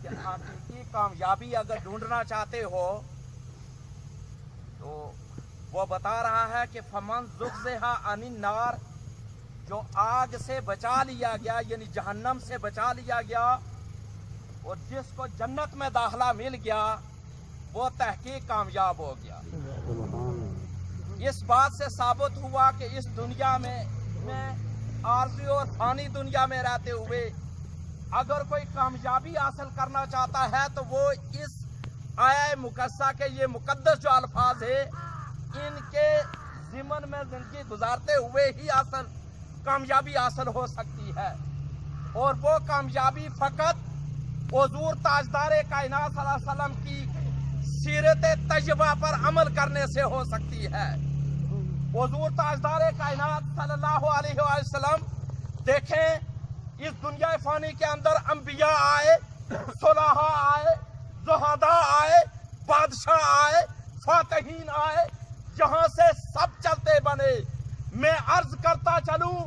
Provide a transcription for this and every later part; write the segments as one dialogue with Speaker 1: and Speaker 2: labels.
Speaker 1: कि हकीकी कामयाबी अगर ढूंढना चाहते हो तो वो बता रहा है कि फमन ज़ुहज़िहा अनिन नार, जो आग से बचा लिया गया यानी जहन्नम से बचा लिया गया और जिसको जन्नत में दाखला मिल गया वो तहकीक कामयाब हो गया। इस बात से साबित हुआ कि इस दुनिया में आरज़ी और फ़ानी दुनिया में रहते हुए अगर कोई कामयाबी हासिल करना चाहता है तो वो इस आया मुकद्दसा के ये मुकद्दस जो अल्फाज है इनके ज़िमन में ज़िंदगी गुजारते हुए ही कामयाबी हासिल हो सकती है। और वो कामयाबी फ़कत हुज़ूर ताजदार कायनात सल्लल्लाहु अलैहि वसल्लम की सीरत तजबा पर अमल करने से हो सकती है। हुज़ूर ताजदार कायनात सल्लल्लाहु अलैहि वसल्लम देखें, इस दुनिया फ़ानी के अंदर अंबिया आए, सुलहा आए, ज़ुहदा आए, बादशाह आए, फातहीन आए, जहां से सब चलते बने। मैं अर्ज करता चलूं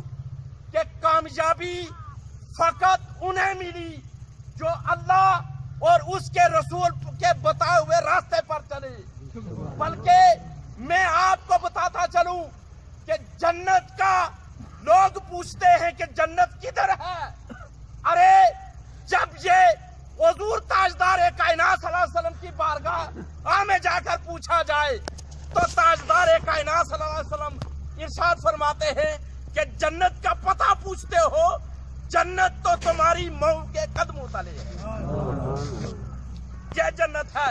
Speaker 1: कि कामयाबी फकत उन्हें मिली जो अल्लाह और उसके रसूल के बताए हुए रास्ते पर चले। बल्कि मैं आपको बताता चलूं कि जन्नत का लोग पूछते हैं कि जन्नत किधर है। अरे जब ये हुज़ूर ताजदार कायनात सल्लल्लाहु अलैहि वसल्लम की बारगाह में जाकर पूछा जाए तो ताजदार कायनात सल्लल्लाहु अलैहि वसल्लम इरशाद फरमाते हैं कि जन्नत का पता पूछते हो, जन्नत तो तुम्हारी मऊ के कदमों तले है। यह जन्नत है।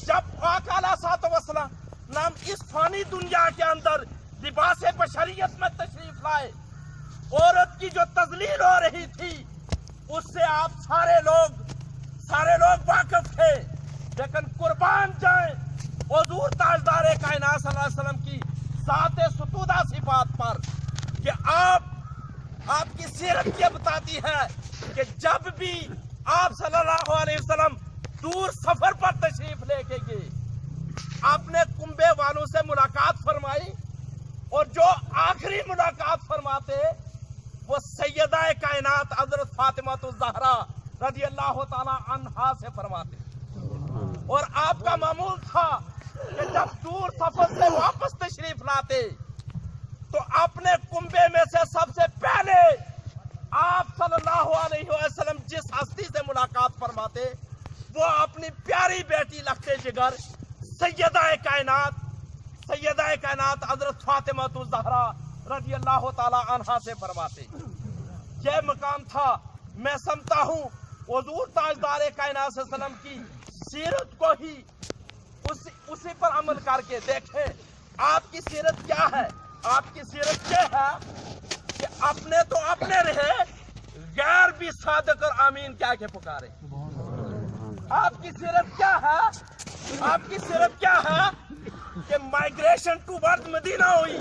Speaker 1: जब आका अलैहिस्सलातु वस्सलाम नाम इस फानी दुनिया के अंदर लिबास बशरियत में तशरीफ लाए, औरत की जो तजलील हो रही थी उससे आप सारे लोग वाकिफ थे। लेकिन कुर्बान जाए हुज़ूर ताजदार कायनात सल्लल्लाहु अलैहि वसल्लम की ज़ात सुतूदा सिफात पर कि आपकी सीरत ये बताती है कि जब भी आप सल्लल्लाहु अलैहि वसल्लम दूर सफर पर तशरीफ लेके गए, आपने कुंबे वालों से मुलाकात फरमाई और जो आखिरी मुलाकात फरमाते वो सैयदा कायनात हज़रत फातिमा ज़हरा रज़ी अल्लाह ताला अन्हा से फरमाते। और आपका मामूल था कि जब दूर सफर से वापस तशरीफ लाते तो अपने कुंबे में से सबसे पहले आप सल्लल्लाहु अलैहि वसल्लम जिस हस्ती से मुलाकात फरमाते वो अपनी प्यारी बेटी लखते जिगर सैयदा कायनात हज़रत फातिमा ज़हरा रज़ी अल्लाह ताला अन्हा से फरमाते। यह मकाम था। मैं समझता हूँ हुज़ूर ताजदार कायनात सल्लल्लाहु अलैहि वसल्लम की सीरत को ही उसी पर अमल करके देखें आपकी सीरत क्या है। आपकी सीरत क्या है कि अपने तो अपने रहे, गैर भी सादक और आमीन क्या के पुकारे। आपकी सीरत क्या है? आपकी सीरत क्या है कि माइग्रेशन टू वर्ड मदीना हुई,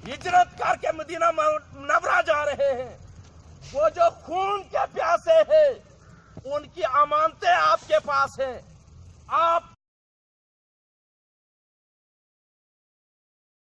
Speaker 1: हिजरत करके मदीना मुनव्वरा जा रहे हैं। वो जो खून के प्यासे हैं उनकी अमानतें आपके पास हैं। आप